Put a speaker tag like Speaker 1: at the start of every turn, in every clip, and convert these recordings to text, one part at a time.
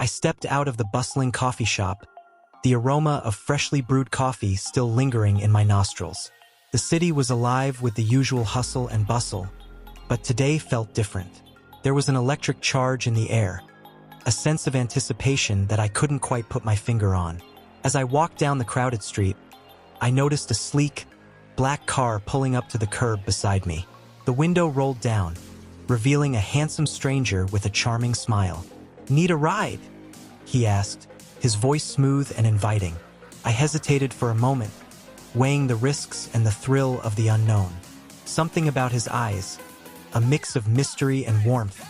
Speaker 1: I stepped out of the bustling coffee shop, the aroma of freshly brewed coffee still lingering in my nostrils. The city was alive with the usual hustle and bustle, but today felt different. There was an electric charge in the air, a sense of anticipation that I couldn't quite put my finger on. As I walked down the crowded street, I noticed a sleek, black car pulling up to the curb beside me. The window rolled down, revealing a handsome stranger with a charming smile. "Need a ride?" he asked, his voice smooth and inviting. I hesitated for a moment, weighing the risks and the thrill of the unknown. Something about his eyes, a mix of mystery and warmth,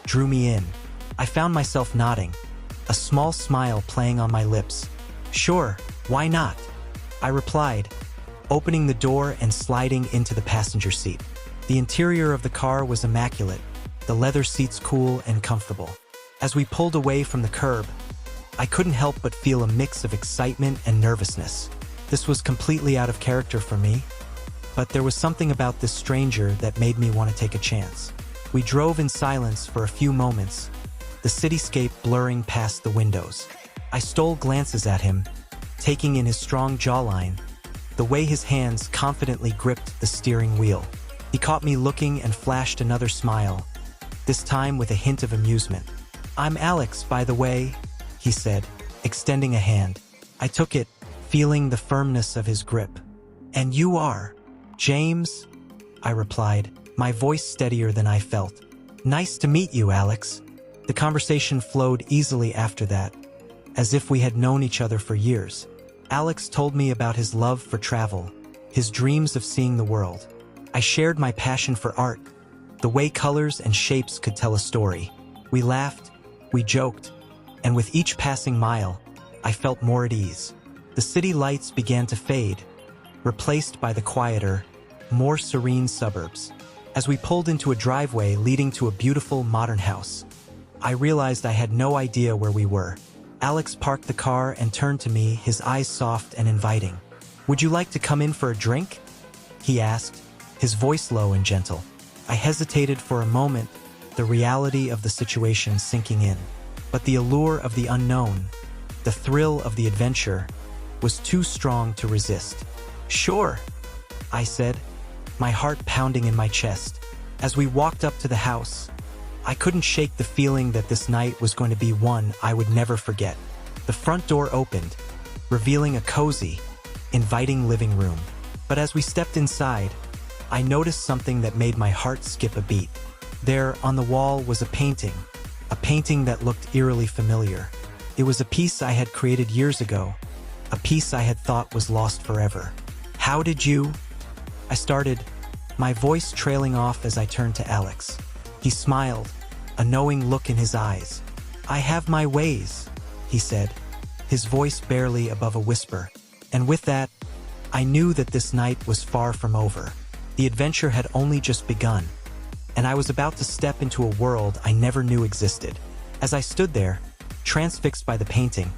Speaker 1: drew me in. I found myself nodding, a small smile playing on my lips. "Sure, why not?" I replied, opening the door and sliding into the passenger seat. The interior of the car was immaculate, the leather seats cool and comfortable. As we pulled away from the curb, I couldn't help but feel a mix of excitement and nervousness. This was completely out of character for me, but there was something about this stranger that made me want to take a chance. We drove in silence for a few moments, the cityscape blurring past the windows. I stole glances at him, taking in his strong jawline, the way his hands confidently gripped the steering wheel. He caught me looking and flashed another smile, this time with a hint of amusement. "I'm Alex, by the way," he said, extending a hand. I took it, feeling the firmness of his grip. "And you are?" "James," I replied, my voice steadier than I felt. "Nice to meet you, Alex." The conversation flowed easily after that, as if we had known each other for years. Alex told me about his love for travel, his dreams of seeing the world. I shared my passion for art, the way colors and shapes could tell a story. We laughed, we joked, and with each passing mile, I felt more at ease. The city lights began to fade, replaced by the quieter, more serene suburbs. As we pulled into a driveway leading to a beautiful modern house, I realized I had no idea where we were. Alex parked the car and turned to me, his eyes soft and inviting. "Would you like to come in for a drink?" he asked, his voice low and gentle. I hesitated for a moment, the reality of the situation sinking in. But the allure of the unknown, the thrill of the adventure, was too strong to resist. "Sure," I said, my heart pounding in my chest. As we walked up to the house, I couldn't shake the feeling that this night was going to be one I would never forget. The front door opened, revealing a cozy, inviting living room. But as we stepped inside, I noticed something that made my heart skip a beat. There, on the wall, was a painting that looked eerily familiar. It was a piece I had created years ago, a piece I had thought was lost forever. "How did you?" I started, my voice trailing off as I turned to Alex. He smiled, a knowing look in his eyes. "I have my ways," he said, his voice barely above a whisper. And with that, I knew that this night was far from over. The adventure had only just begun, and I was about to step into a world I never knew existed. As I stood there, transfixed by the painting,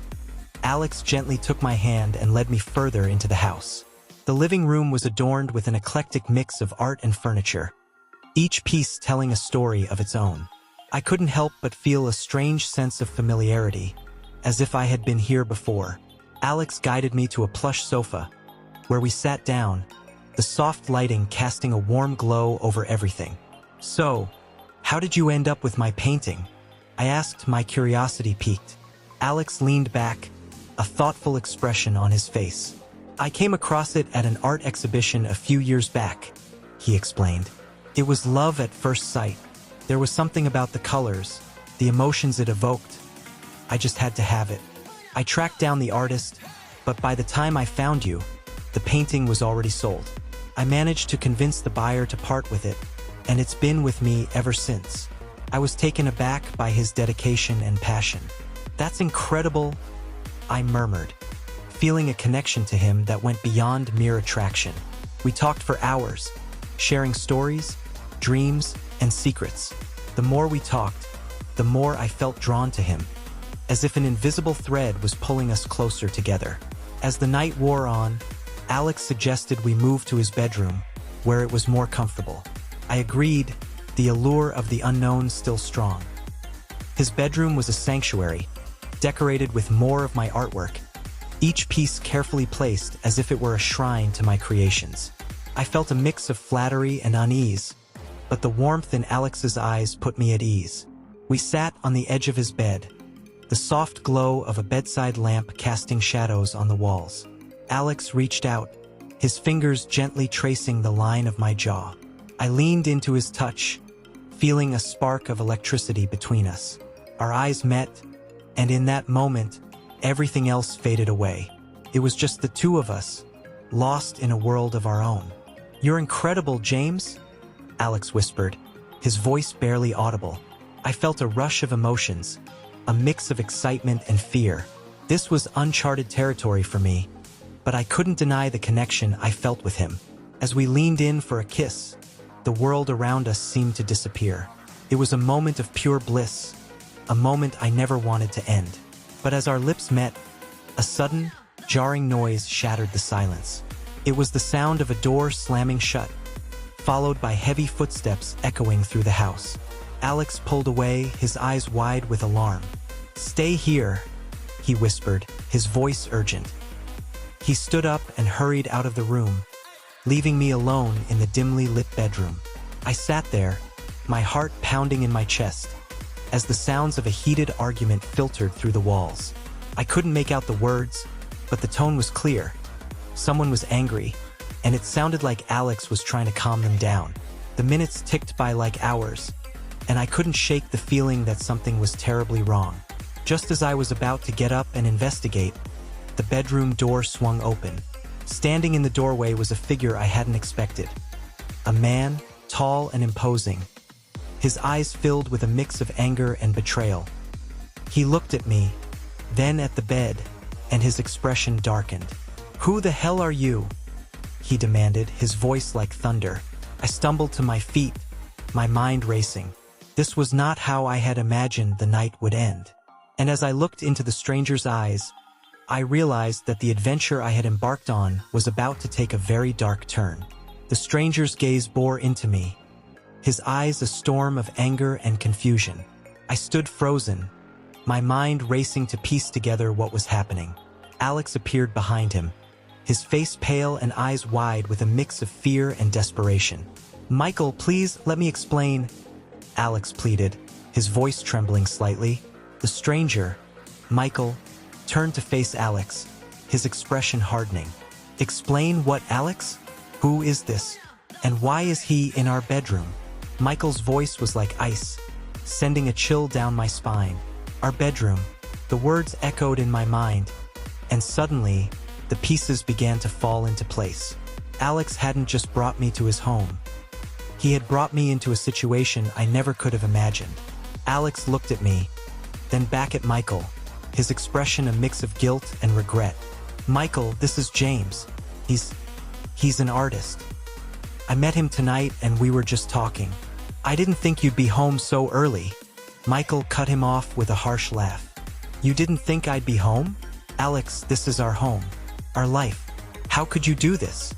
Speaker 1: Alex gently took my hand and led me further into the house. The living room was adorned with an eclectic mix of art and furniture, each piece telling a story of its own. I couldn't help but feel a strange sense of familiarity, as if I had been here before. Alex guided me to a plush sofa, where we sat down, the soft lighting casting a warm glow over everything. "So, how did you end up with my painting?" I asked, my curiosity piqued. Alex leaned back, a thoughtful expression on his face. "I came across it at an art exhibition a few years back," he explained. "It was love at first sight. There was something about the colors, the emotions it evoked. I just had to have it. I tracked down the artist, but by the time I found you, the painting was already sold. I managed to convince the buyer to part with it, and it's been with me ever since." I was taken aback by his dedication and passion. "That's incredible," I murmured, feeling a connection to him that went beyond mere attraction. We talked for hours, sharing stories, dreams, and secrets. The more we talked, the more I felt drawn to him, as if an invisible thread was pulling us closer together. As the night wore on, Alex suggested we move to his bedroom, where it was more comfortable. I agreed, the allure of the unknown still strong. His bedroom was a sanctuary, decorated with more of my artwork, each piece carefully placed as if it were a shrine to my creations. I felt a mix of flattery and unease, but the warmth in Alex's eyes put me at ease. We sat on the edge of his bed, the soft glow of a bedside lamp casting shadows on the walls. Alex reached out, his fingers gently tracing the line of my jaw. I leaned into his touch, feeling a spark of electricity between us. Our eyes met, and in that moment, everything else faded away. It was just the two of us, lost in a world of our own. "You're incredible, James," Alex whispered, his voice barely audible. I felt a rush of emotions, a mix of excitement and fear. This was uncharted territory for me, but I couldn't deny the connection I felt with him. As we leaned in for a kiss, the world around us seemed to disappear. It was a moment of pure bliss, a moment I never wanted to end. But as our lips met, a sudden, jarring noise shattered the silence. It was the sound of a door slamming shut, followed by heavy footsteps echoing through the house. Alex pulled away, his eyes wide with alarm. "Stay here," he whispered, his voice urgent. He stood up and hurried out of the room, leaving me alone in the dimly lit bedroom. I sat there, my heart pounding in my chest, as the sounds of a heated argument filtered through the walls. I couldn't make out the words, but the tone was clear. Someone was angry, and it sounded like Alex was trying to calm them down. The minutes ticked by like hours, and I couldn't shake the feeling that something was terribly wrong. Just as I was about to get up and investigate, the bedroom door swung open. Standing in the doorway was a figure I hadn't expected. A man, tall and imposing, his eyes filled with a mix of anger and betrayal. He looked at me, then at the bed, and his expression darkened. "Who the hell are you?" he demanded, his voice like thunder. I stumbled to my feet, my mind racing. This was not how I had imagined the night would end. And as I looked into the stranger's eyes, I realized that the adventure I had embarked on was about to take a very dark turn. The stranger's gaze bore into me, his eyes a storm of anger and confusion. I stood frozen, my mind racing to piece together what was happening. Alex appeared behind him, his face pale and eyes wide with a mix of fear and desperation. "Michael, please, let me explain," Alex pleaded, his voice trembling slightly. The stranger, Michael, turned to face Alex, his expression hardening. "Explain what, Alex? Who is this? And why is he in our bedroom?" Michael's voice was like ice, sending a chill down my spine. "Our bedroom." The words echoed in my mind, and suddenly, the pieces began to fall into place. Alex hadn't just brought me to his home. He had brought me into a situation I never could have imagined. Alex looked at me, then back at Michael, his expression a mix of guilt and regret. "Michael, this is James. He's an artist. I met him tonight and we were just talking. I didn't think you'd be home so early." Michael cut him off with a harsh laugh. "You didn't think I'd be home? Alex, this is our home, our life. How could you do this?"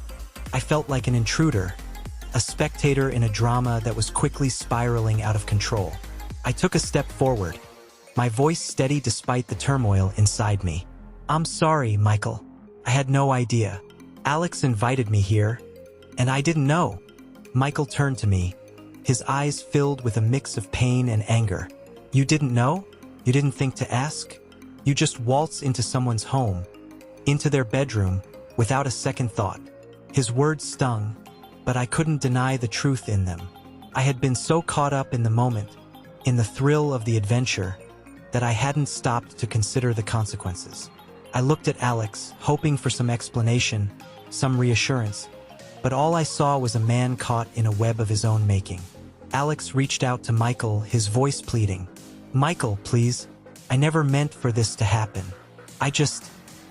Speaker 1: I felt like an intruder, a spectator in a drama that was quickly spiraling out of control. I took a step forward, my voice steady despite the turmoil inside me. "I'm sorry, Michael. I had no idea. Alex invited me here, and I didn't know." Michael turned to me, his eyes filled with a mix of pain and anger. "You didn't know? You didn't think to ask? You just waltz into someone's home, into their bedroom, without a second thought." His words stung, but I couldn't deny the truth in them. I had been so caught up in the moment, in the thrill of the adventure, that I hadn't stopped to consider the consequences. I looked at Alex, hoping for some explanation, some reassurance, but all I saw was a man caught in a web of his own making. Alex reached out to Michael, his voice pleading. "Michael, please. I never meant for this to happen. I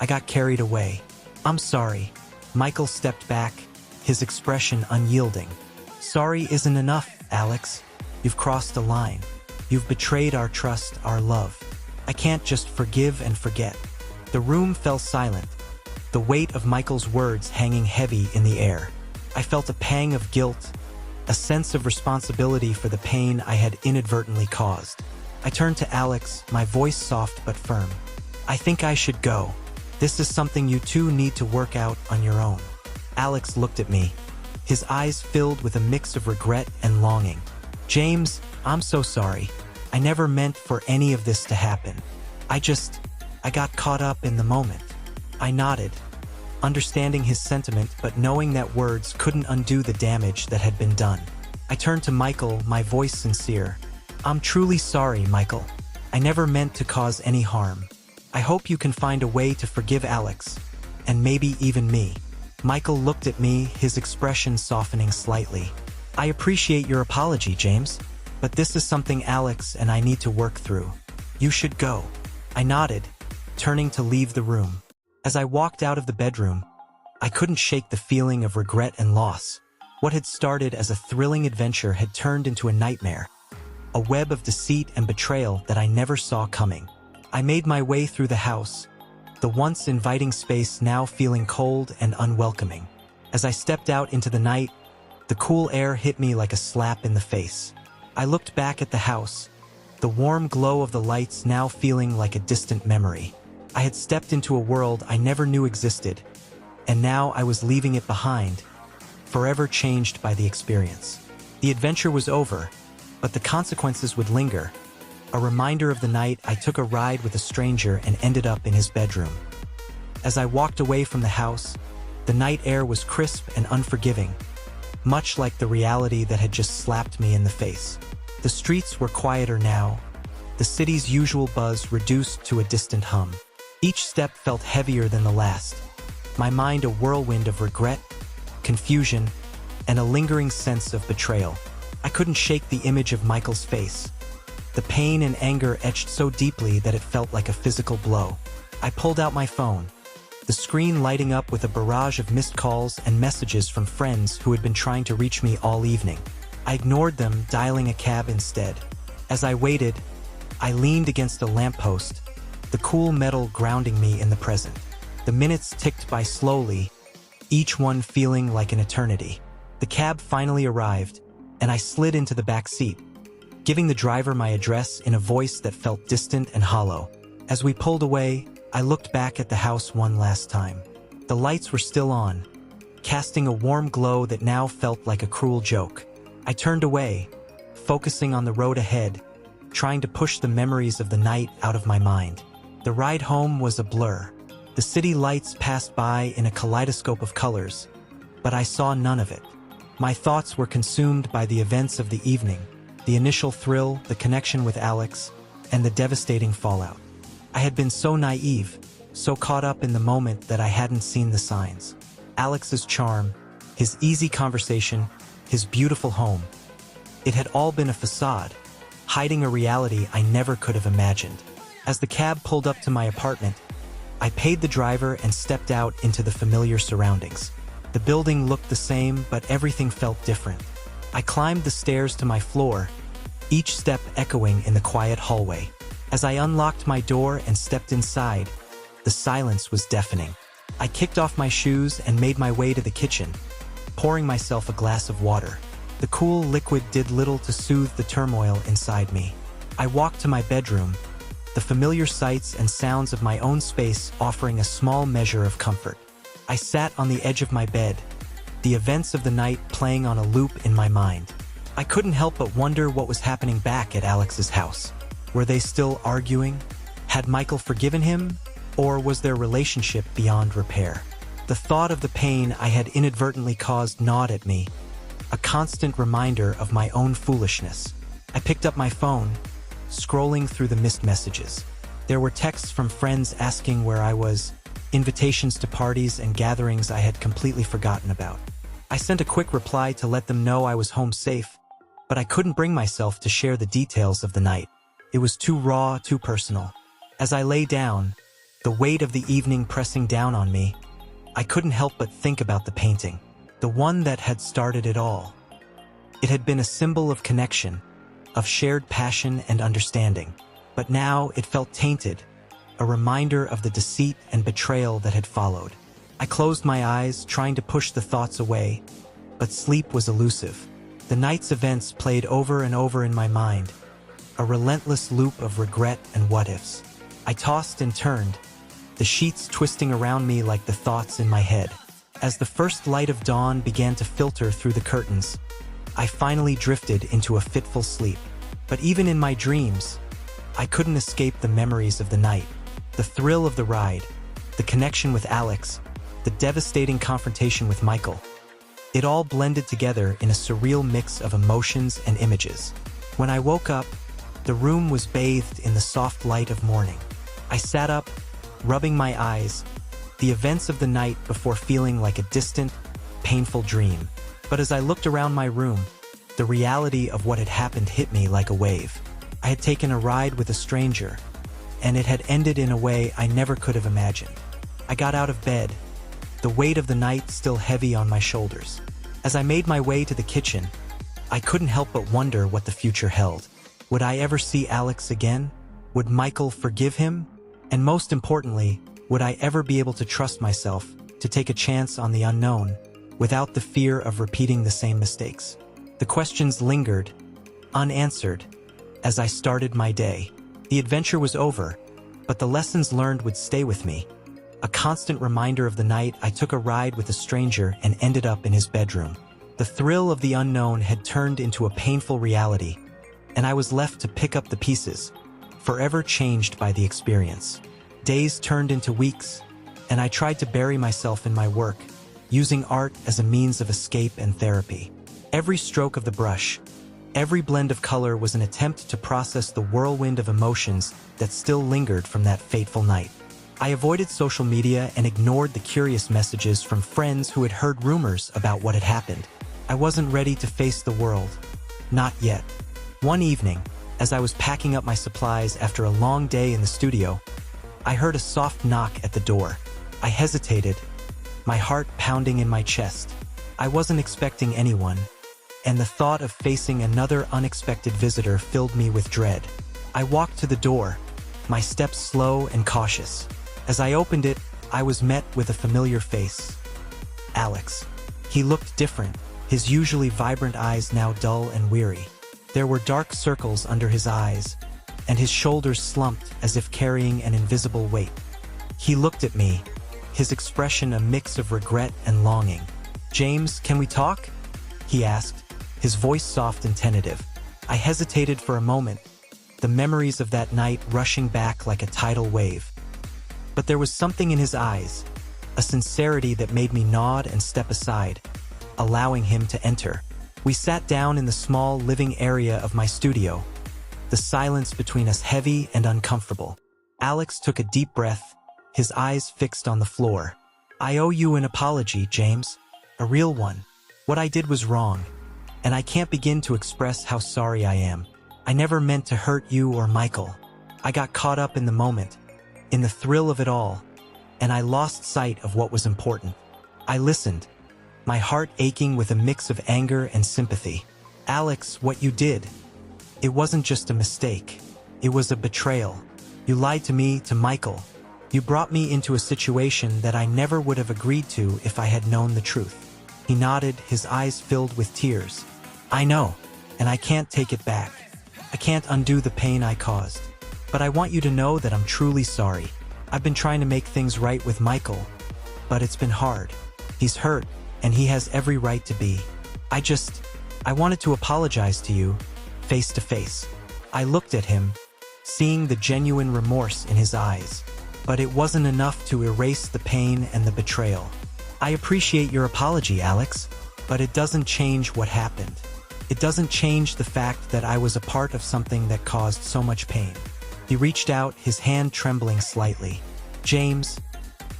Speaker 1: got carried away. I'm sorry." Michael stepped back, his expression unyielding. "Sorry isn't enough, Alex. You've crossed a line. You've betrayed our trust, our love. I can't just forgive and forget." The room fell silent, the weight of Michael's words hanging heavy in the air. I felt a pang of guilt, a sense of responsibility for the pain I had inadvertently caused. I turned to Alex, my voice soft but firm. I think I should go. This is something you two need to work out on your own. Alex looked at me, his eyes filled with a mix of regret and longing. James, I'm so sorry. I never meant for any of this to happen. I got caught up in the moment. I nodded, understanding his sentiment but knowing that words couldn't undo the damage that had been done. I turned to Michael, my voice sincere. I'm truly sorry, Michael. I never meant to cause any harm. I hope you can find a way to forgive Alex, and maybe even me. Michael looked at me, his expression softening slightly. I appreciate your apology, James, but this is something Alex and I need to work through. You should go. I nodded, turning to leave the room. As I walked out of the bedroom, I couldn't shake the feeling of regret and loss. What had started as a thrilling adventure had turned into a nightmare, a web of deceit and betrayal that I never saw coming. I made my way through the house, the once inviting space now feeling cold and unwelcoming. As I stepped out into the night, the cool air hit me like a slap in the face. I looked back at the house, the warm glow of the lights now feeling like a distant memory. I had stepped into a world I never knew existed, and now I was leaving it behind, forever changed by the experience. The adventure was over, but the consequences would linger. A reminder of the night I took a ride with a stranger and ended up in his bedroom. As I walked away from the house, the night air was crisp and unforgiving, much like the reality that had just slapped me in the face. The streets were quieter now, the city's usual buzz reduced to a distant hum. Each step felt heavier than the last, my mind a whirlwind of regret, confusion, and a lingering sense of betrayal. I couldn't shake the image of Michael's face. The pain and anger etched so deeply that it felt like a physical blow. I pulled out my phone, the screen lighting up with a barrage of missed calls and messages from friends who had been trying to reach me all evening. I ignored them, dialing a cab instead. As I waited, I leaned against a lamppost, the cool metal grounding me in the present. The minutes ticked by slowly, each one feeling like an eternity. The cab finally arrived, and I slid into the back seat, giving the driver my address in a voice that felt distant and hollow. As we pulled away, I looked back at the house one last time. The lights were still on, casting a warm glow that now felt like a cruel joke. I turned away, focusing on the road ahead, trying to push the memories of the night out of my mind. The ride home was a blur. The city lights passed by in a kaleidoscope of colors, but I saw none of it. My thoughts were consumed by the events of the evening, the initial thrill, the connection with Alex, and the devastating fallout. I had been so naive, so caught up in the moment that I hadn't seen the signs. Alex's charm, his easy conversation, his beautiful home. It had all been a facade, hiding a reality I never could have imagined. As the cab pulled up to my apartment, I paid the driver and stepped out into the familiar surroundings. The building looked the same, but everything felt different. I climbed the stairs to my floor, each step echoing in the quiet hallway. As I unlocked my door and stepped inside, the silence was deafening. I kicked off my shoes and made my way to the kitchen, pouring myself a glass of water. The cool liquid did little to soothe the turmoil inside me. I walked to my bedroom, the familiar sights and sounds of my own space offering a small measure of comfort. I sat on the edge of my bed, the events of the night playing on a loop in my mind. I couldn't help but wonder what was happening back at Alex's house. Were they still arguing? Had Michael forgiven him? Or was their relationship beyond repair? The thought of the pain I had inadvertently caused gnawed at me, a constant reminder of my own foolishness. I picked up my phone, scrolling through the missed messages. There were texts from friends asking where I was, invitations to parties and gatherings I had completely forgotten about. I sent a quick reply to let them know I was home safe, but I couldn't bring myself to share the details of the night. It was too raw, too personal. As I lay down, the weight of the evening pressing down on me, I couldn't help but think about the painting, the one that had started it all. It had been a symbol of connection, of shared passion and understanding, but now it felt tainted, a reminder of the deceit and betrayal that had followed. I closed my eyes, trying to push the thoughts away, but sleep was elusive. The night's events played over and over in my mind, a relentless loop of regret and what-ifs. I tossed and turned, the sheets twisting around me like the thoughts in my head. As the first light of dawn began to filter through the curtains, I finally drifted into a fitful sleep. But even in my dreams, I couldn't escape the memories of the night. The thrill of the ride, the connection with Alex, the devastating confrontation with Michael. It all blended together in a surreal mix of emotions and images. When I woke up, the room was bathed in the soft light of morning. I sat up, rubbing my eyes, the events of the night before feeling like a distant, painful dream. But as I looked around my room, the reality of what had happened hit me like a wave. I had taken a ride with a stranger, and it had ended in a way I never could have imagined. I got out of bed, the weight of the night still heavy on my shoulders. As I made my way to the kitchen, I couldn't help but wonder what the future held. Would I ever see Alex again? Would Michael forgive him? And most importantly, would I ever be able to trust myself to take a chance on the unknown without the fear of repeating the same mistakes? The questions lingered, unanswered, as I started my day. The adventure was over, but the lessons learned would stay with me. A constant reminder of the night I took a ride with a stranger and ended up in his bedroom. The thrill of the unknown had turned into a painful reality, and I was left to pick up the pieces, forever changed by the experience. Days turned into weeks, and I tried to bury myself in my work, using art as a means of escape and therapy. Every stroke of the brush, every blend of color was an attempt to process the whirlwind of emotions that still lingered from that fateful night. I avoided social media and ignored the curious messages from friends who had heard rumors about what had happened. I wasn't ready to face the world. Not yet. One evening, as I was packing up my supplies after a long day in the studio, I heard a soft knock at the door. I hesitated, my heart pounding in my chest. I wasn't expecting anyone, and the thought of facing another unexpected visitor filled me with dread. I walked to the door, my steps slow and cautious. As I opened it, I was met with a familiar face. Alex. He looked different, his usually vibrant eyes now dull and weary. There were dark circles under his eyes, and his shoulders slumped as if carrying an invisible weight. He looked at me, his expression a mix of regret and longing. "James, can we talk?" he asked, his voice soft and tentative. I hesitated for a moment, the memories of that night rushing back like a tidal wave. But there was something in his eyes, a sincerity that made me nod and step aside, allowing him to enter. We sat down in the small living area of my studio, the silence between us heavy and uncomfortable. Alex took a deep breath, his eyes fixed on the floor. "I owe you an apology, James. A real one. What I did was wrong, and I can't begin to express how sorry I am. I never meant to hurt you or Michael. I got caught up in the moment, in the thrill of it all, and I lost sight of what was important." I listened, my heart aching with a mix of anger and sympathy. "Alex, what you did, it wasn't just a mistake. It was a betrayal. You lied to me, to Michael. You brought me into a situation that I never would have agreed to if I had known the truth." He nodded, his eyes filled with tears. "I know, and I can't take it back. I can't undo the pain I caused. But I want you to know that I'm truly sorry. I've been trying to make things right with Michael, but it's been hard. He's hurt, and he has every right to be. I wanted to apologize to you, face to face." I looked at him, seeing the genuine remorse in his eyes. But it wasn't enough to erase the pain and the betrayal. "I appreciate your apology, Alex, but it doesn't change what happened. It doesn't change the fact that I was a part of something that caused so much pain." He reached out, his hand trembling slightly. "James,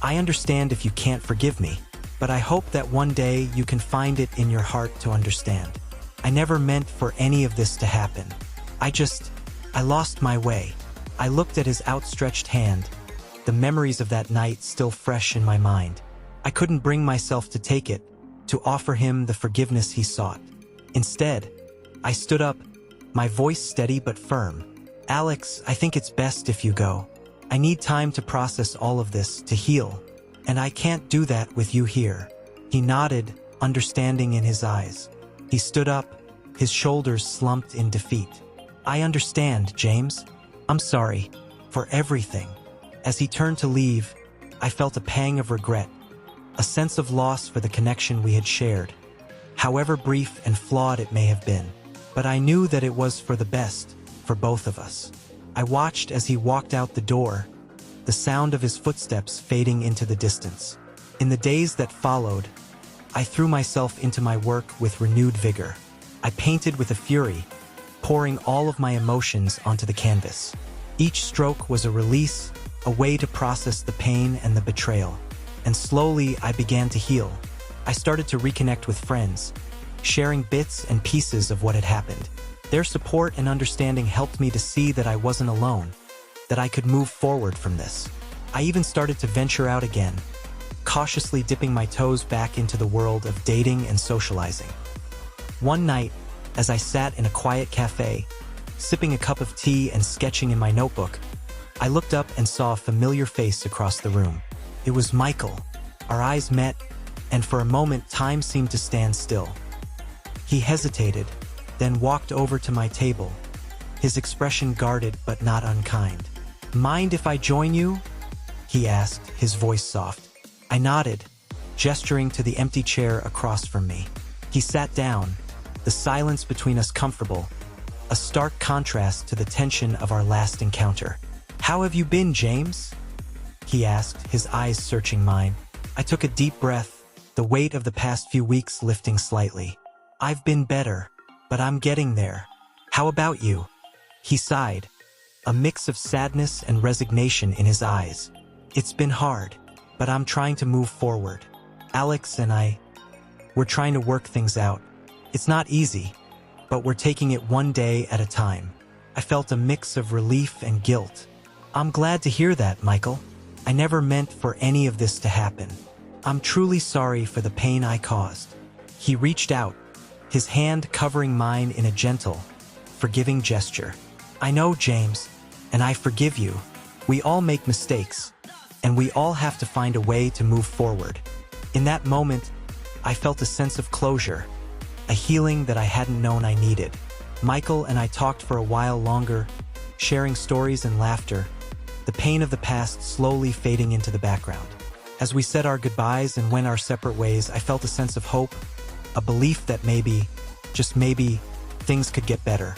Speaker 1: I understand if you can't forgive me, but I hope that one day you can find it in your heart to understand. I never meant for any of this to happen. I lost my way." I looked at his outstretched hand, the memories of that night still fresh in my mind. I couldn't bring myself to take it, to offer him the forgiveness he sought. Instead, I stood up, my voice steady but firm. "Alex, I think it's best if you go. I need time to process all of this, to heal, and I can't do that with you here." He nodded, understanding in his eyes. He stood up, his shoulders slumped in defeat. "I understand, James. I'm sorry. for everything. As he turned to leave, I felt a pang of regret, a sense of loss for the connection we had shared, however brief and flawed it may have been. But I knew that it was for the best, for both of us. I watched as he walked out the door, the sound of his footsteps fading into the distance. In the days that followed, I threw myself into my work with renewed vigor. I painted with a fury, pouring all of my emotions onto the canvas. Each stroke was a release, a way to process the pain and the betrayal. And slowly, I began to heal. I started to reconnect with friends, sharing bits and pieces of what had happened. Their support and understanding helped me to see that I wasn't alone, that I could move forward from this. I even started to venture out again, cautiously dipping my toes back into the world of dating and socializing. One night, as I sat in a quiet cafe, sipping a cup of tea and sketching in my notebook, I looked up and saw a familiar face across the room. It was Michael. Our eyes met, and for a moment time seemed to stand still. He hesitated, then walked over to my table, his expression guarded but not unkind. "Mind if I join you?" he asked, his voice soft. I nodded, gesturing to the empty chair across from me. He sat down, the silence between us comfortable, a stark contrast to the tension of our last encounter. "How have you been, James?" he asked, his eyes searching mine. I took a deep breath, the weight of the past few weeks lifting slightly. "I've been better, but I'm getting there. How about you?" He sighed, a mix of sadness and resignation in his eyes. "It's been hard, but I'm trying to move forward. Alex and we're trying to work things out. It's not easy, but we're taking it one day at a time." I felt a mix of relief and guilt. "I'm glad to hear that, Michael. I never meant for any of this to happen. I'm truly sorry for the pain I caused." He reached out, his hand covering mine in a gentle, forgiving gesture. "I know, James, and I forgive you. We all make mistakes, and we all have to find a way to move forward." In that moment, I felt a sense of closure, a healing that I hadn't known I needed. Michael and I talked for a while longer, sharing stories and laughter, the pain of the past slowly fading into the background. As we said our goodbyes and went our separate ways, I felt a sense of hope, a belief that maybe, just maybe, things could get better.